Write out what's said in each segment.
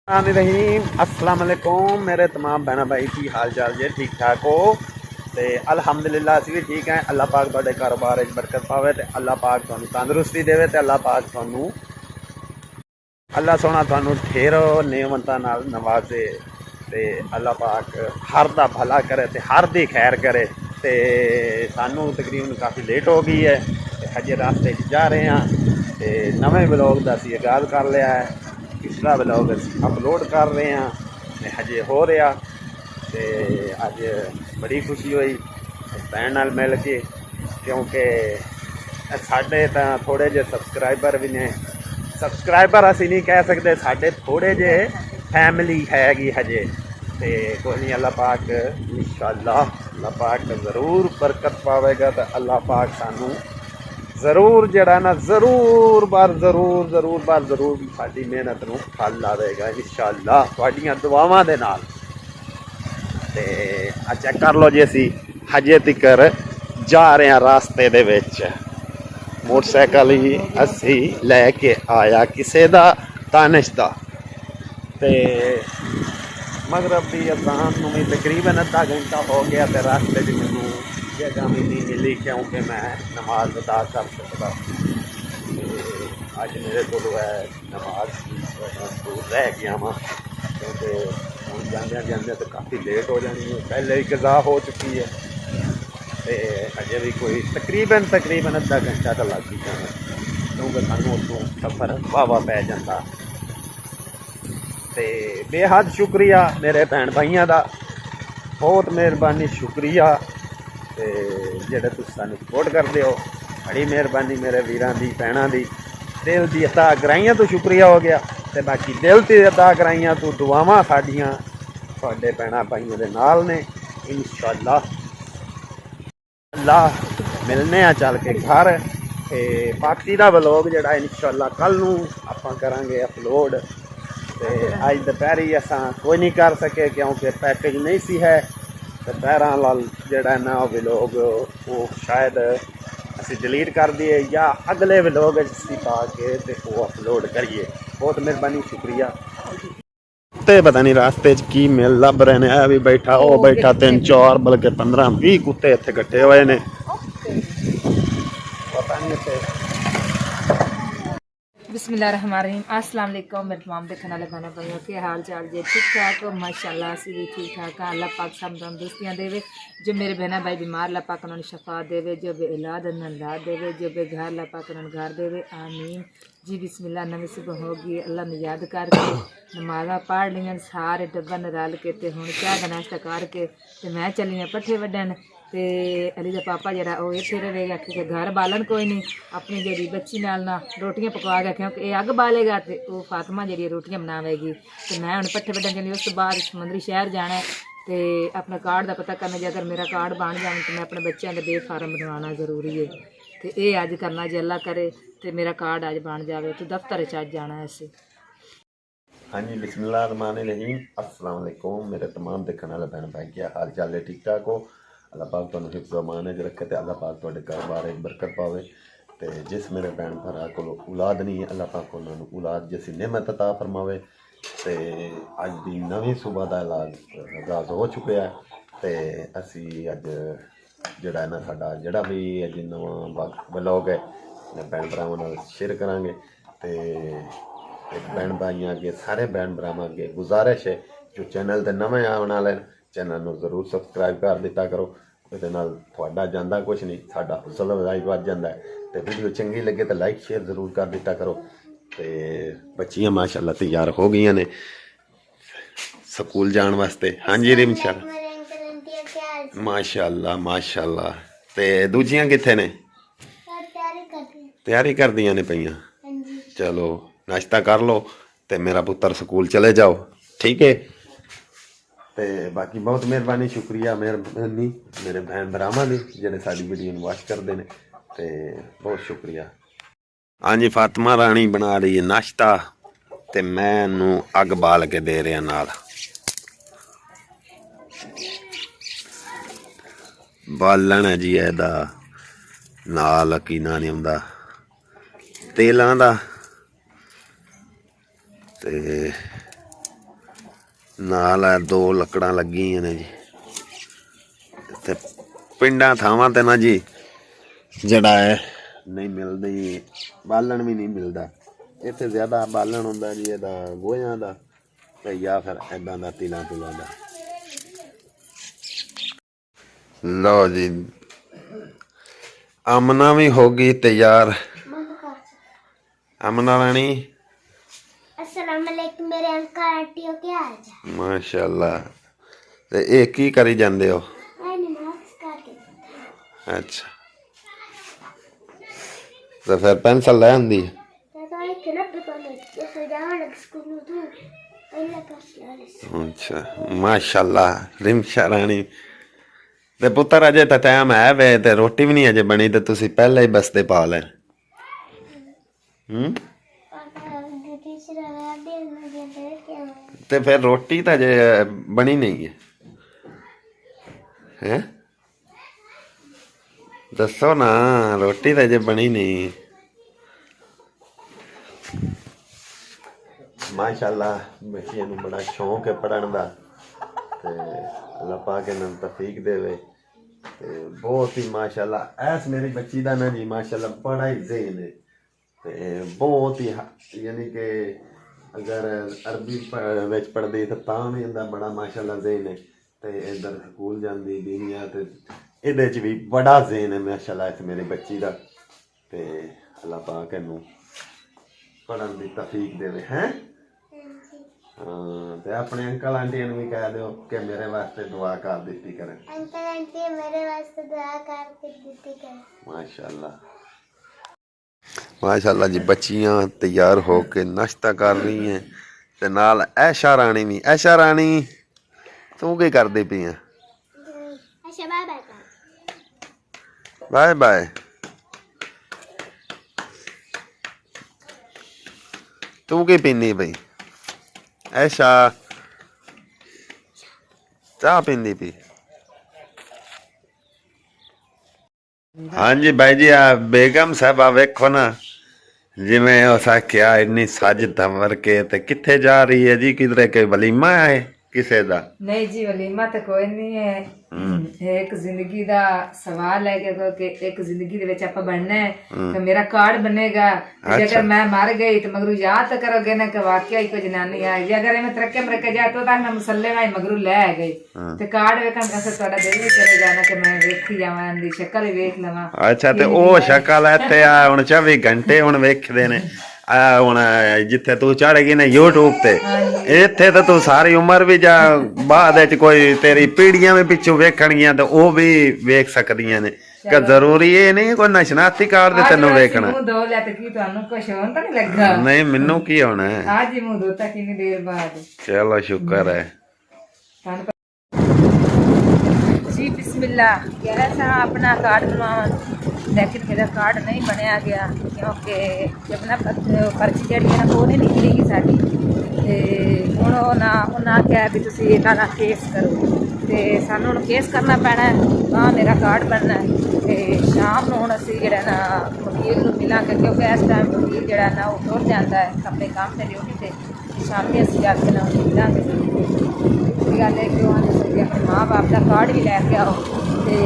रहीम अस्सलाम वालेकुम मेरे तमाम बहना भाई की हाल चाल जे ठीक ठाक हो तो अल्हम्दुलिल्लाह असीं भी ठीक हैं। अल्लाह पाक तुहाडे कारोबार बरकत पावे तो अल्लाह पाक तुहानू तंदुरुस्ती देवे तो अल्लाह पाक तुहानू अल्लाह सोहना तुहानू ढेरों नेमतां नाल नवाजे ते अल्लाह पाक हर दा भला करे तो हर दी खैर करे। तो सानू तकरीबन काफ़ी लेट हो गई है ते हजे रास्ते जा रहे हैं तो नवे ब्लॉग का असीं आगाज़ कर लिया है। पिछला ब्लॉग अपलोड कर रहे हैं तो हजे हो रहा तो अज बड़ी खुशी हुई भैन नाल मिल के क्योंकि साढ़े तो थोड़े जे सबसक्राइबर भी ने सबसक्राइबर असी नहीं कह सकते साढ़े थोड़े जे फैमिली हैगी हजे तो कोई नहीं अल्लाह पाक इंशाअल्लाह अल्लाह पाक ज़रूर बरकत पावेगा तो अल्लाह पाक सानू ज़रूर जड़ा ना ज़रूर बार साड़ी मेहनत नूं फल लावेगा इंशाअल्लाह तुहाडीआं दुआवां दे नाल। ते अच्छा कर लो जी असी हजे तिकर जा रहे हैं रास्ते दे विच मोटरसाइकिल ही असी लैके आया किसे दा तानिश दा ते मगरब की अजान नूं भी तकरीबन अद्धा घंटा हो गया तो रास्ते च मैनूं जगह भी नहीं मिली क्योंकि मैं नमाज अदा कर सकता। अज मेरे को है नमाज दूर रह गया वहाँ क्योंकि हम जाने जाने तो काफ़ी लेट हो जानी है पहले ही कज़ा हो चुकी है तो अजे भी कोई तकरीबन अद्धा घंटा तो लग ही जाना क्योंकि सानू उतों सफ़र वाहवा पै जाता। तो बेहद शुक्रिया मेरे भैन भाइयों का बहुत मेहरबानी शुक्रिया तो जेह्ड़े तुसीं सानू सपोर्ट करते हो बड़ी मेहरबानी मेरे वीरां दी भैणां दी दिल दी अदा गराइयां तो शुक्रिया हो गया तो बाकी दिल दी अदा गराइयां तो दुआवां साडियां तुहाडे भैणां भाइयों दे नाल ने इंशाअल्लाह। अल्लाह मिलने आ चल के घर बाकी का व्लॉग जोड़ा इंशाअल्लाह कल नूं आपां करांगे अपलोड। तो अज दोपहरी असां कोई नहीं कर सके क्योंकि पैकेज नहीं सी है तो पैरां लाल जोड़ा ना व्लॉग वो शायद असी डिलीट कर दिए या अगले व्लॉग असी पा के तो वो अपलोड करिए। बहुत मेहरबानी शुक्रिया। कुत्ते पता नहीं रास्ते की मिल लभ रहे हैं भी बैठा वो बैठा 3-4 बल्कि 15-20 कुत्ते इतने कट्ठे हुए ने पता नहीं इतने। बिस्मिल्लाहिर्रहमानिर्रहीम अस्सलाम वालेकुम मेरे तमाम देखने वाले बहनों भाइयों के हाल चाल जे ठीक ठाक हो माशाल्लाह असी भी ठीक ठाक हाँ। अल्लाह पाक सब तंदुरुस्तियाँ देवे जो मेरे बहना भाई बीमार अल्लाह पाक उन्होंने शफा देवे जो बे औलाद औलाद देवे जो बेघर अल्लाह पाक उन्होंने घर देवे आमीन जी। बिस्मिल्लाह नवी सुबह होगी अल्लाह ने याद करके नमाज़ा पढ़ लियां सारे डब्बा ने रल के ते हुण चाह दा नाश्ता करके ते मैं चली आं पट्ठे वड्डन ते अली दा पापा जरा वो इत्थे रहेगा कि घर बालन कोई नहीं अपनी जी बच्ची नाल ना रोटियां पकवा गया क्योंकि ये अग बालेगा तो वो फातिमा जी रोटियां बनावेगी तो मैं हूँ पट्ठे वड्डन चली। उस तो बाद समंदरी शहर जाना है तो अपने कार्ड का पता करना जे अगर मेरा कार्ड बन जाए तो मैं अपने बच्चों का बे फार्म बनवाना जरूरी है तो ये अज करना जे अल्लाह करे तो मेरा कार्ड अज बन जाए तो दफ्तर अज जाना है असी। हाँ जी बिस्मिल्लाहिर्रहमानिर्रहीम अस्सलाम वालेकुम मेरे तमाम देखने वाले बहन भाई क्या हाल चाल है ठीक ठाक हो। अल्लाह पाक तुहानू हिफ्ज़ व अमान च रखे तो अल्लाह पाक तुहाडे कारोबार बरकत पावे। तो जिस मेरे भैन भरा को औलाद नहीं है अल्लाह पाक उन्होंने औलाद जैसी नेमत अता फरमावे। तो अज की नवीं सुबह का आगाज़ हो चुका है तो असी अज जोड़ा ना साडा जोड़ा भी अज नवा ब्लॉग है भैन भरावां शेयर करांगे। तो एक भैन भाइयों अगे सारे भैन भरावां अगे गुजारिश है जो चैनल ते नवे आने वाले चैनल में जरूर सबसक्राइब कर दिता करो ये थोड़ा जाता कुछ नहीं साडा हौसला अफजाई बढ़ जाता है। तो वीडियो चंगी लगे तो लाइक शेयर जरूर कर दिता करो। तो बच्चियां माशाल्लाह तैयार हो गई ने स्कूल जाने वास्ते। हाँ जी रिमशा माशाल्लाह माशाल्लाह। तो दूजियां कित्थे ने तैयारी कर दियां ने पईयां चलो नाश्ता कर लो तो मेरा पुत्र स्कूल चले जाओ ठीक है। तो बाकी बहुत मेहरबानी शुक्रिया मेहरबानी मेरे भैन भरावां दी जिहड़े साडी वीडियो नूं वॉच करदे ने तो बहुत शुक्रिया। हाँ जी फातिमा रानी बना रही है नाश्ता तो मैं अग बाल के दे रहा नाल बालन है जी एदा नाल की ना नहीं आउंदा तेलां दा ते ਨਾਲ ਹੈ 2 ਲੱਕੜਾਂ ਲੱਗੀਆਂ ਨੇ ਜੀ। ਤੇ ਪਿੰਡਾਂ ਥਾਵਾਂ ਤੇ ਨਾ ਜੀ ਜਿਹੜਾ ਹੈ ਨਹੀਂ ਮਿਲਦੀ, ਬਾਲਣ ਵੀ ਨਹੀਂ ਮਿਲਦਾ। ਇੱਥੇ ਜ਼ਿਆਦਾ ਬਾਲਣ ਹੁੰਦਾ ਜੀ ਇਹਦਾ ਗੋਹਿਆਂ ਦਾ ਤੇ ਜਾਂ ਫਿਰ ਇੱਦਾਂ ਦਾ ਤਿਲਾਂ ਤੁਲਾਂ ਦਾ। ਲਓ ਜੀ ਆਮਨਾ ਵੀ ਹੋ ਗਈ ਤਿਆਰ। आमना रानी अस्सलाम वालेकुम मेरे अंकल आंटी हो क्या हाल चाल। माशाल्लाह। ते ये की करी जांदे हो? मैं नमाज करके। अच्छा तो फिर पेंसिल ले आंदी? तो एक ना दुकान है सजावा लग स्कूल में तू पहले पास ले। अच्छा माशाल्लाह रिमशा रानी। ते पुत्र अजे तो टाइम है वे ते रोटी भी नहीं अजे बनी ते तुसी पहले ही बस्ते पा ले। ते फिर रोटी तो जे बनी नहीं है, हैं? दसो ना रोटी तो जे बनी नहीं। माशाल्लाह बच्चियां नूं बड़ा शौक है पढ़न का ते अल्लाह पाक इन्हां नूं तौफीक देवे। ते बहुत ही माशाल्लाह ऐस मेरी बच्ची का ना जी माशाल्लाह बड़ा ही ज़हन है। ते बहुत ही यानी कि अगर अरबी पढ़ती तो भी इंदा बड़ा माशाल्लाह ज़हन है। तो इधर स्कूल जाती दीनिया तो ये भी बड़ा ज़हन है माशाल्लाह इस मेरी बच्ची का। तो अल्लाह पाक इनू पढ़न की तौफीक देवे हैं। हाँ तो अपने अंकल आंटी भी कह दो कि मेरे वास्ते दुआ कर दी करें। अंकल आंटी मेरे वास्ते दुआ कर दी करें। माशाल्लाह माशाल्लाह जी बच्चियां तैयार हो के नाश्ता कर रही हैं ते नाल ऐशा रानी भी। ऐशा रानी तू की करदी पई है? अच्छा बाय बाय बाय बाय। तू की पीनी पई? ऐशा चाह पींदी पई? हाँ जी भाई जी आ बेगम साहबा वेखो ना जिमें उस आख्या इन्नी सज धवर के ते किथे जा रही है जी? किधरे के वलीमा है किसे दा? नहीं जी वलीमा तो कोई नहीं है। एक जिंदगी दा सवाल है कि एक जिंदगी दे विच आपां बनना है तो मेरा कार्ड बनेगा। अगर मैं मर गई तो मगरू याद तो करोगे ना कि वाकई कोई जनानी आई जी। अगर मैं तरक्के मरके जाए तो मैं मुसल्ले में मगरू ले गई तो कार्ड वेखण वास्ते तुहाडा दिल भी करे जाना कि मैं वेखी जावां दी शक्ल भी वेख लवां। अच्छा ते ओ शक्ल इत्थे आ हुण 24 घंटे हुण वेखदे ने ਹੁਣ ਜਿੱਥੇ ਤੂੰ ਚੜ ਗਈ ਨਾ YouTube ਤੇ ਇੱਥੇ ਤਾਂ ਤੂੰ ਸਾਰੀ ਉਮਰ ਵੀ ਜਾਂ ਬਾਅਦ ਵਿੱਚ ਕੋਈ ਤੇਰੀ ਪੀੜੀਆਂ ਵੀ ਪਿੱਛੋਂ ਵੇਖਣਗੀਆਂ ਤੇ ਉਹ ਵੀ ਵੇਖ ਸਕਦੀਆਂ ਨੇ ਕਿ ਜ਼ਰੂਰੀ ਇਹ ਨਹੀਂ ਕੋਈ ਨਸ਼ਨਾਤੀ ਕਾਰਡ ਦੇ ਤੈਨੂੰ ਵੇਖਣਾ। ਮੂੰਹ ਧੋ ਲਿਆ ਤੇ ਕੀ ਤੁਹਾਨੂੰ ਕੁਛ ਹੋਣ ਤਾਂ ਨਹੀਂ ਲੱਗਾ? ਨਹੀਂ ਮੈਨੂੰ ਕੀ ਹੋਣਾ ਹੈ आज ही मुंह धोता कितनी देर बाद। चलो शुक्र है जी बिस्मिल्लाह। कह रहा था अपना कार्ड बनवावन लेकिन मेरा कार्ड नहीं बनया गया क्योंकि जब ना पर्ची जी है ना वो नहीं निकलेगी साड़ी। हूँ उन्हें आख्या भी तुम इन्हों केस करो तो सानू हूँ केस करना पैना है। वहाँ मेरा कार्ड बनना है तो शाम को हूँ असी जो ना वकील को मिलांगे क्योंकि इस टाइम वकील जोड़ा ना वो टुर जाता है अपने काम से ड्यूटी से। शामी असी जाके ना मिलांगे। गल है कि अपने माँ बाप का कार्ड भी लैके आओ तो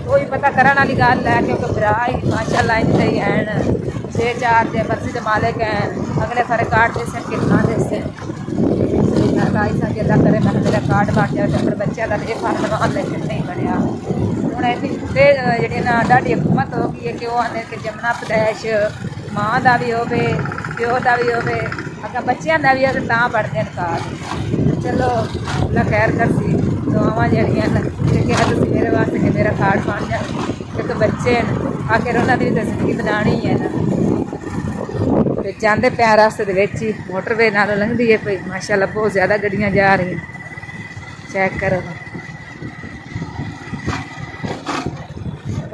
कोई पता करने वाली गल है क्योंकि भरा ही माशाल्लाह इतने ही हैं 6-4 दे मर्जी के मालिक हैं। अगले सारे कार्ड दे सन कितना दे सन अल्लाह करे मैं मेरा कार्ड बन जाए तो अपने बच्चे का ये फर्क बनवा लेकिन नहीं बनया। हूँ इतनी जी ना ढाडी हुकूमत हो गई है कि वो आने कि जमुना प्रदेश माँ का भी हो प्यो का भी हो अगर बच्चों का भी हो तो पढ़ते हैं कार्ड। चलो अल्लाह खैर कर सी दुआवां जड़ियां क्या तुम मेरे वास्ते कि मेरा कार्ड बन जाए क्योंकि बच्चे हैं आखिर उन्होंने भी तो जिंदगी बनानी है ना। तो जाते प्यार रास्ते दे विच ही मोटरवे नालों लंघदी है पई माशाल्लाह बहुत ज़्यादा गड्डियां जा रही चेक करो।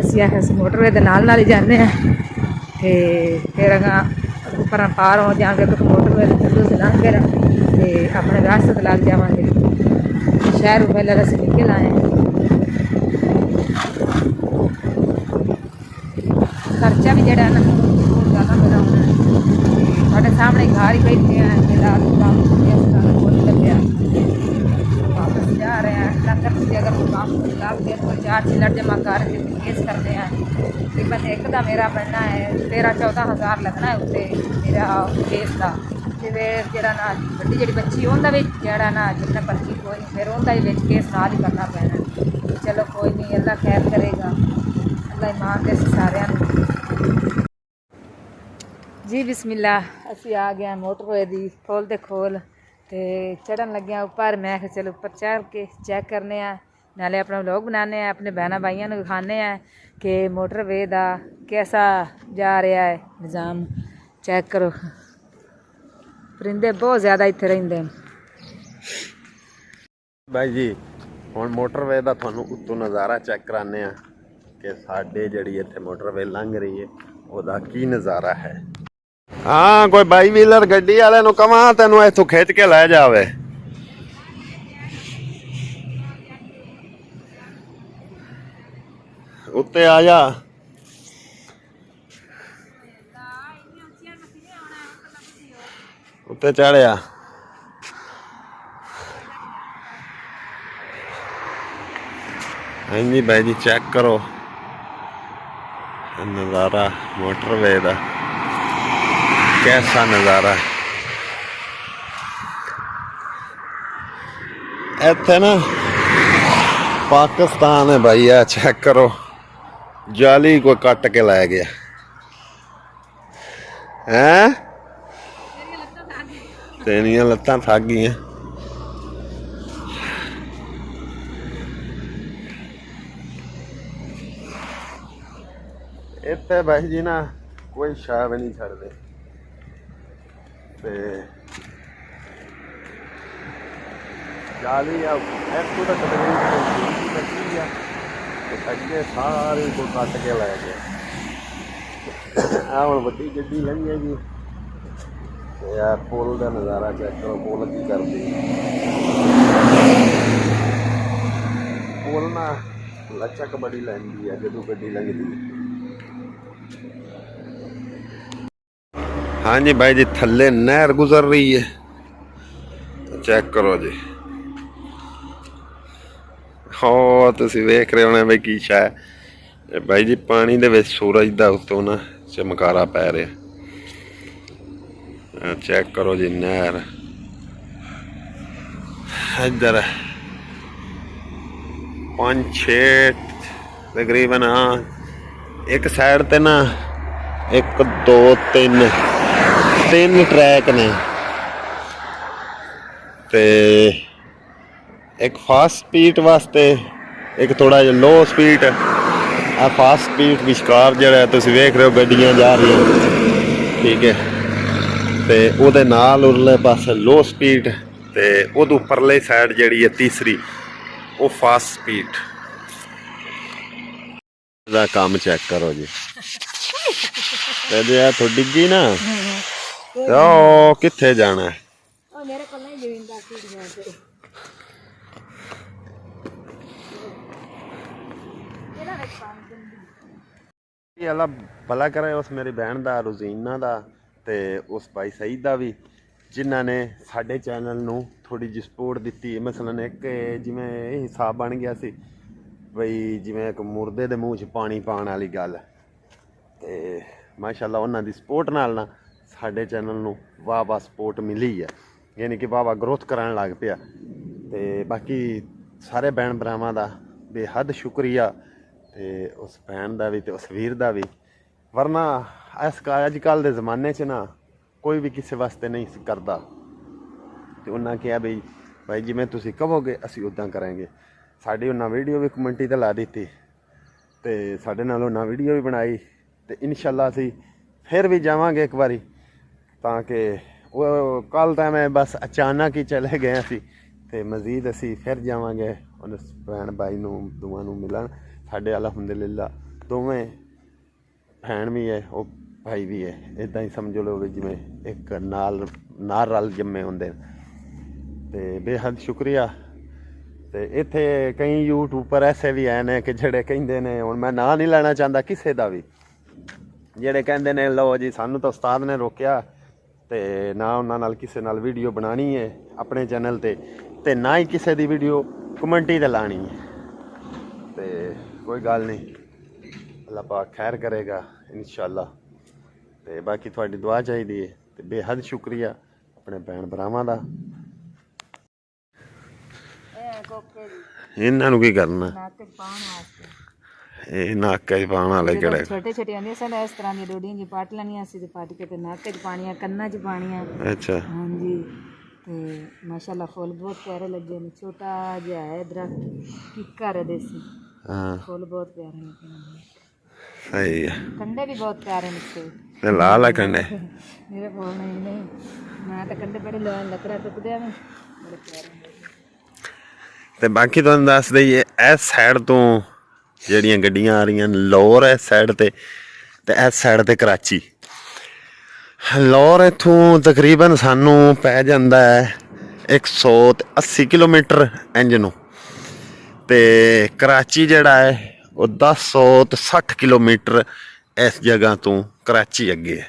असीं आखिर मोटरवे दे नाल ही जाने तो फिर अगां पर पार हो जाएंगे तो मोटरवे थल्लों से लंघ के तो अपने रास्ते तो लग जावांगे। शहर पहले असीं निकल आए खर्चा भी जड़ा ना बहुत ज़्यादा मेरा होना है। सामने घर ही बैठे हैं रात काम बोल लग्या करके केस करते हैं तकरीबन एक का मेरा बनना है 13-14 हज़ार लगना है उत्ते मेरा केस का ते फिर जेह्ड़ा ना बड्डी जेह्ड़ी बच्ची उं'दा बिच जेह्ड़ा ना जिन्ना पर्ची कोई नहीं फिर उं'दा बिच केस नाल ही करना पैना। चलो कोई नहीं, अल्लाह खैर करेगा, अल्लाह ईमान दे सारिਆਂ ਨੂੰ। जी बिस्मिल्लाह, असी आ गए मोटरवे दी खोल दे खोल ते चढ़न लगे उपर। मैं चलो उपर चढ़ के चेक करने नाले अपना व्लॉग बनाने अपने बहना भाइयों को दिखाने कि मोटरवे दा कैसा जा रहा है निज़ाम। चेक करो, परिंदे बहुत ज़्यादा इत्थे रहिंदे न। भाई जी हुण मोटरवे दा तुहानूं उत्तों नज़ारा चेक कराने कि साडे जिहड़ी इत्थे मोटरवे लंघ रही है ओहदा की नज़ारा है। हाँ, कोई बाई व्हीलर गड्डी वाले नूं कवां तैनूं इत्थों खिच के लै जावे। उत्ते आ जा। उत्ते चढ़िया। हाँ जी भाई जी चेक करो नज़ारा मोटरवे का कैसा नज़ारा है। इत्थे ना पाकिस्तान है भाई, है चेक करो जाली कोई कट के लै गया है। तेरियां लत्तां थक गई। इत्थे भाई जी ना कोई शाह भी नहीं छड़ते जाली इतों तक अगे सारे को कट के लै गया। हम वड्डी गड्डी लंघेगी यार पुल का नज़ारा चेक करो। पुल की करती पुल ना लचक बड़ी लैंदी है जो गड्डी लंघती। हाँ जी भाई जी थल्ले नहर गुजर रही है, चेक करो जी। हाँ तुसीं वेख रहे होने भाई की शा है भाई जी पानी दे विच सूरज दा उत्तों ना चमकारा पै रहा। चेक करो जी नहर इधर 5-6 तकरीबन। हाँ एक साइड ते ना 1-2-3 ट्रैक ने ते एक फास्ट स्पीड वास्ते एक थोड़ा जिहा लो स्पीड। आ फास्ट स्पीड विचकार जिहड़ा तुसीं वेख रहे हो गड्डियां जा रही ठीक है ते उहदे नाल उरले पासे लो स्पीड ते उहदे उपरले साइड जिहड़ी है तीसरी वो फास्ट स्पीड दा काम चेक करो जी। ते जे इत्थों डिग्गी ना तो कित्थे जाना है। अल्लाह भला करे उस मेरी बहन का रोजीना का ते उस भाई सईद का भी जिन्हों ने साडे चैनल नूं थोड़ी जी सपोर्ट दी। मसलन एक जिमें ये हिसाब बन गया सी बई जिमें एक मुर्दे दे मूँह च पानी पाने वाली गल ते माशाअल्लाह उन्हां दी सपोर्ट नाल ना साडे चैनल नूं वाह वाह सपोर्ट मिली है, यानी कि वाह वाह ग्रोथ कराने लग पिया। ते बाकी सारे भैन भरावां दा बेहद शुक्रिया ते उस भैन दा भी ते उस वीर दा भी। वरना अजकल दे ज़माने च ना कोई भी किसी वास्ते नहीं करता। तो उन्हें कहा बई भाई जिमें तुसीं कहोगे असीं उदां करांगे। साडी उन्हें वीडियो भी कमेंटी ते ला दी ते साडे नाल उन्हें वीडियो भी बनाई ते इंशाअल्लाह असीं फिर भी जावांगे एक बारी ताकि वो कल तो मैं बस अचानक ही चले गए असीं ते मज़ीद असीं फिर जावांगे उस भैन भाई नूं दोवां नूं मिलन। साडे अलहमदुलिल्लाह दोवें भैन भी है वो भाई भी है, इदा ही समझ लो भी जिमें एक नाल रल जम्मे होंदे ते बेहद शुक्रिया। ते इत्थे कई यूट्यूबर ऐसे भी हैं कि जेड़े कहिंदे ने, हुण मैं नां नहीं लेना चाहता किसे दा भी, जेड़े कहंदे ने लो जी सानू तो उस्ताद ने रोकिया ते ना उन्हां नाल किसे नाल वीडियो बनानी है अपने चैनल ते ना ही किसे दी वीडियो कमेंटी ते लानी है। ते कोई गल नहीं, अल्लाह पाक खैर करेगा इंशाअल्लाह। ते बाकी थोड़ी दुआ चाहिए ते बेहद शुक्रिया अपने भैन भरावां दा। इन्हां नूं की करना, ਇਹ ਨੱਕ 'ਚ ਪਾਉਣ ਵਾਲੇ ਕਿਹੜੇ ਛੋਟੇ ਛੋਟੇ ਆਉਂਦੇ ਸਨ ਇਸ ਤਰ੍ਹਾਂ ਦੀਆਂ ਡੋਡੀਆਂ ਜੀ ਪਾਟ ਲੈਣੀਆਂ ਸੀ ਤੇ ਪਾਟ ਕੇ ਤੇ ਨੱਕ 'ਚ ਪਾਣੀਆਂ, ਕੰਨਾਂ 'ਚ ਪਾਣੀਆਂ। ਅੱਛਾ ਹਾਂਜੀ ਤੇ ਮਾਸ਼ਾਅੱਲਾ ਫੁੱਲ ਬਹੁਤ ਪਿਆਰੇ ਲੱਗੇ ਨੇ। ਛੋਟਾ ਜਿਹਾ ਹੈ ਦਰਖਤ ਕਿੱਕਰ ਦੇਸੀ, ਹਾਂ ਫੁੱਲ ਬਹੁਤ ਪਿਆਰੇ ਨਿਕਲੇ। ਸਹੀ ਹੈ ਕੰਡੇ ਵੀ ਬਹੁਤ ਪਿਆਰੇ ਨਿਕਲੇ ਤੇ ਲਾਲ ਆ ਕੰਡੇ ਮੇਰੇ ਕੋਲ ਨਹੀਂ ਮੈਂ ਤਾਂ ਕੰਡੇ ਬੜੇ ਲੱਕੜਾਂ ਟੁੱਕਦੇ ਆ ਬੜੇ ਪਿਆਰੇ। ਤੇ ਬਾਕੀ ਤੁਹਾਨੂੰ ਦੱਸ ਦਈਏ ਇਸ ਸਾਈਡ ਤੋਂ ਜਿਹੜੀਆਂ ਗੱਡੀਆਂ ਆ ਰਹੀਆਂ ਲਾਹੌਰ ਇਸ ਸਾਈਡ ਤੇ ਇਸ ਸਾਈਡ ਤੇ ਕਰਾਚੀ। ਲਾਹੌਰ ਇੱਥੋਂ ਤਕਰੀਬਨ ਸਾਨੂੰ ਪੈ ਜਾਂਦਾ ਹੈ 180 ਕਿਲੋਮੀਟਰ ਇੰਜ ਨੂੰ, ਤੇ ਕਰਾਚੀ ਜਿਹੜਾ ਹੈ ਉਹ 1060 ਕਿਲੋਮੀਟਰ ਇਸ ਜਗ੍ਹਾ ਤੋਂ ਕਰਾਚੀ ਅੱਗੇ ਹੈ।